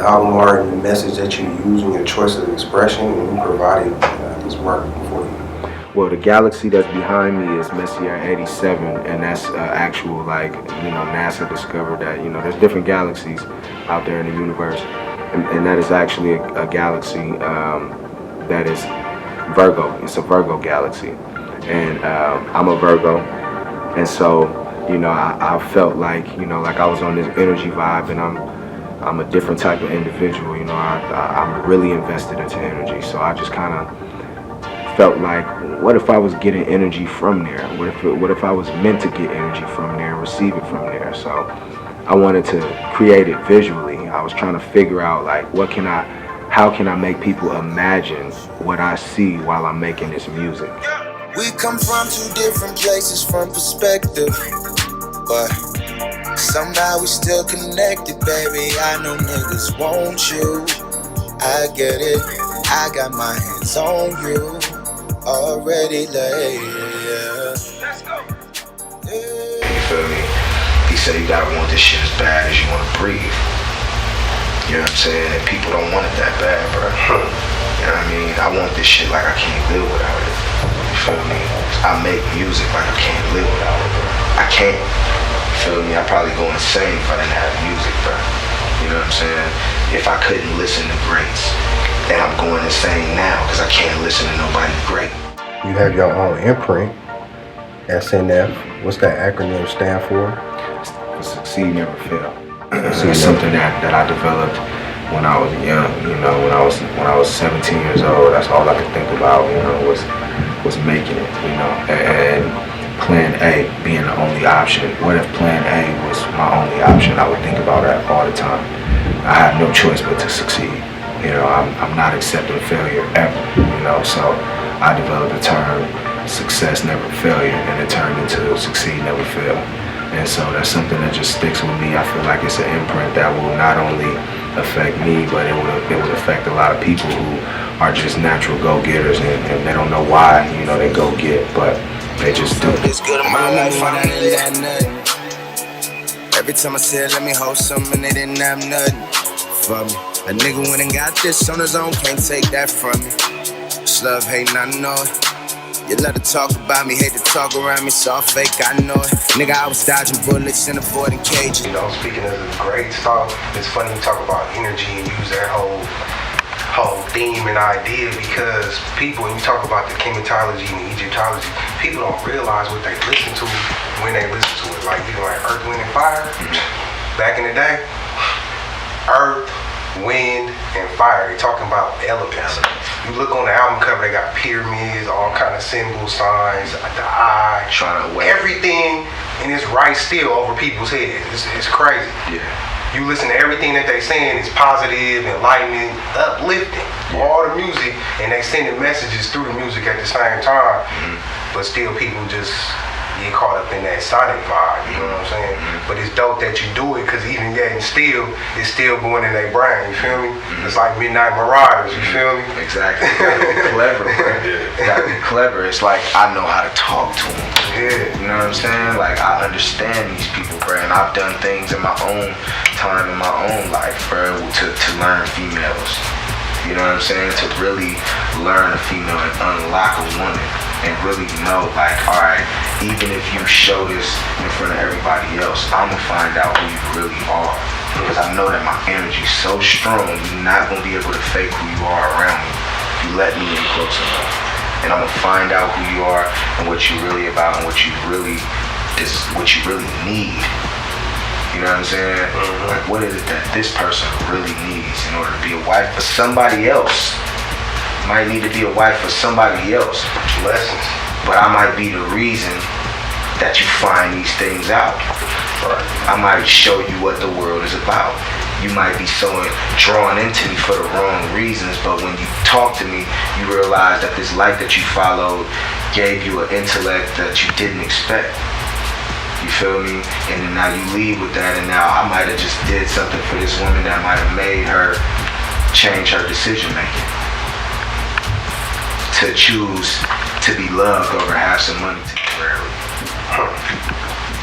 album art and the message that you use in your choice of expression and you provided this work for you? Well, the galaxy that's behind me is Messier 87, and that's actual, like, NASA discovered that, there's different galaxies out there in the universe, and that is actually a galaxy that is Virgo. It's a Virgo galaxy, and I'm a Virgo, and so, I felt like, like I was on this energy vibe, and I'm a different type of individual, I'm really invested into energy, so I just kind of felt like, what if I was getting energy from there? What if I was meant to get energy from there and receive it from there? So I wanted to create it visually. I was trying to figure out, like, how can I make people imagine what I see while I'm making this music? We come from two different places from perspective, but somehow we still connected, baby. I know niggas want you, I get it. I got my hands on you, already laid, yeah. Let's go. Yeah. You feel me? He said you gotta want this shit as bad as you wanna breathe. You know what I'm saying? And people don't want it that bad, bro. You know what I mean? I want this shit like I can't live without it. You feel me? I make music like I can't live without it, bro. I can't. You feel me? I'd probably go insane if I didn't have music, bro. You know what I'm saying? If I couldn't listen to greats. And I'm going insane now because I can't listen to nobody great. You have your own imprint, SNF. What's that acronym stand for? Succeed, never fail. It's something that I developed when I was young. When I was 17 years old. That's all I could think about. Was making it. And Plan A being the only option. What if Plan A was my only option? I would think about that all the time. I had no choice but to succeed. I'm not accepting failure ever, so I developed the term success, never failure, and it turned into succeed, never fail. And so that's something that just sticks with me. I feel like it's an imprint that will not only affect me, but it would affect a lot of people who are just natural go-getters and they don't know why, they go get, but they just do. It's good in my life, I didn't have nothing. Every time I said let me hold something, they didn't have nothing for me. A nigga went and got this on his own, can't take that from me. Just love, hating, I know it. You love to talk about me, hate to talk around me, so I'm fake, I know it. Nigga, I was dodging bullets and avoiding cages. Speaking of the great stuff, it's funny you talk about energy and use that whole theme and idea, because people, when you talk about the chematology and the Egyptology, people don't realize what they listen to when they listen to it. Like, Earth, Wind, and Fire, back in the day, Earth, Wind, and Fire, they're talking about elements. You look on the album cover, they got pyramids, all kind of symbol signs, the eye, everything, and it's right still over people's heads. It's crazy. Yeah. You listen to everything that they saying is positive, enlightening, uplifting. Yeah. All the music, and they sending messages through the music at the same time, but still people just get caught up in that sonic vibe, you know what I'm saying? But it's dope that you do it, because even yet and still, it's still going in their brain, you feel me? It's like Midnight Marauders, you feel me? Exactly. You gotta be clever, bro. You gotta be clever. It's like, I know how to talk to them. Yeah. You know what I'm saying? Like, I understand these people, bro, and I've done things in my own time, in my own life, bro, to learn females. You know what I'm saying? To really learn a female and unlock a woman. And really know, like, alright, even if you show this in front of everybody else, I'm gonna find out who you really are. Because I know that my energy's so strong, you're not gonna be able to fake who you are around me if you let me in close enough. And I'm gonna find out who you are and what you're really about and what you really need. You know what I'm saying? Like, what is it that this person really needs in order to be a wife for somebody else? Might need to be a wife for somebody else. Lessons. But I might be the reason that you find these things out. I might show you what the world is about. You might be so drawn into me for the wrong reasons, but when you talk to me, you realize that this life that you followed gave you an intellect that you didn't expect. You feel me? And then now you leave with that, and now I might have just did something for this woman that might have made her change her decision making. To choose to be loved over have some money temporarily.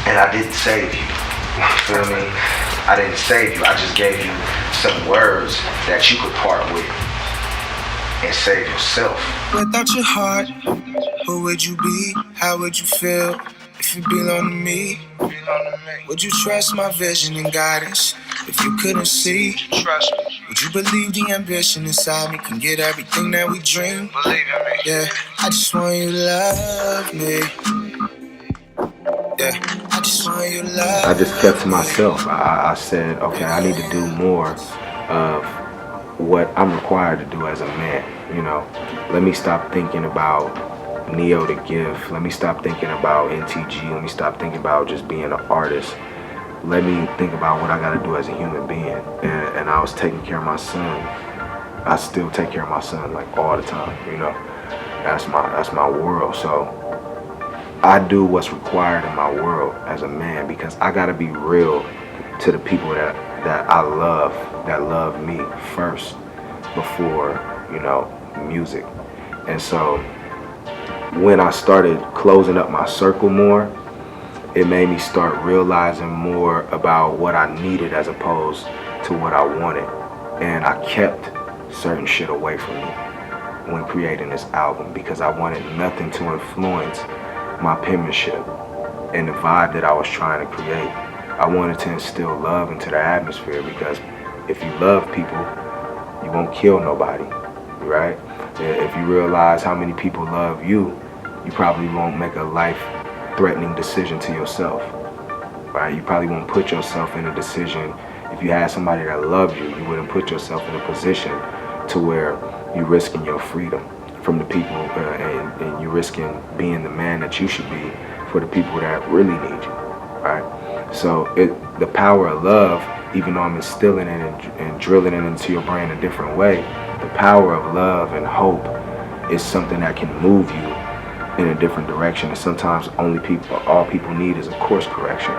And I didn't save you. You feel me? I didn't save you. I just gave you some words that you could part with and save yourself. Without your heart, who would you be? How would you feel if you belong to me? Would you trust my vision and guidance if you couldn't see? Trust me. Would you believe the ambition inside me can get everything that we dream? Believe in me. Yeah, I just want you to love me. Yeah, I just want you to love me. I just kept to myself. I said, okay, I need to do more of what I'm required to do as a man, you know. Let me stop thinking about N.I.O. to give. Let me stop thinking about N.T.G. Let me stop thinking about just being an artist. Let me think about what I gotta do as a human being. And I was taking care of my son. I still take care of my son like all the time, you know. That's my world. So I do what's required in my world as a man because I gotta be real to the people that I love, that love me first before, you know, music. And so when I started closing up my circle more, it made me start realizing more about what I needed as opposed to what I wanted. And I kept certain shit away from me when creating this album because I wanted nothing to influence my penmanship and the vibe that I was trying to create. I wanted to instill love into the atmosphere because if you love people, you won't kill nobody, right? If you realize how many people love you, you probably won't make a life-threatening decision to yourself, right? You probably won't put yourself in a decision. If you had somebody that loved you, you wouldn't put yourself in a position to where you're risking your freedom from the people and you're risking being the man that you should be for the people that really need you, right? So the power of love, even though I'm instilling it and drilling it into your brain a different way, the power of love and hope is something that can move you in a different direction. And sometimes all people need is a course correction.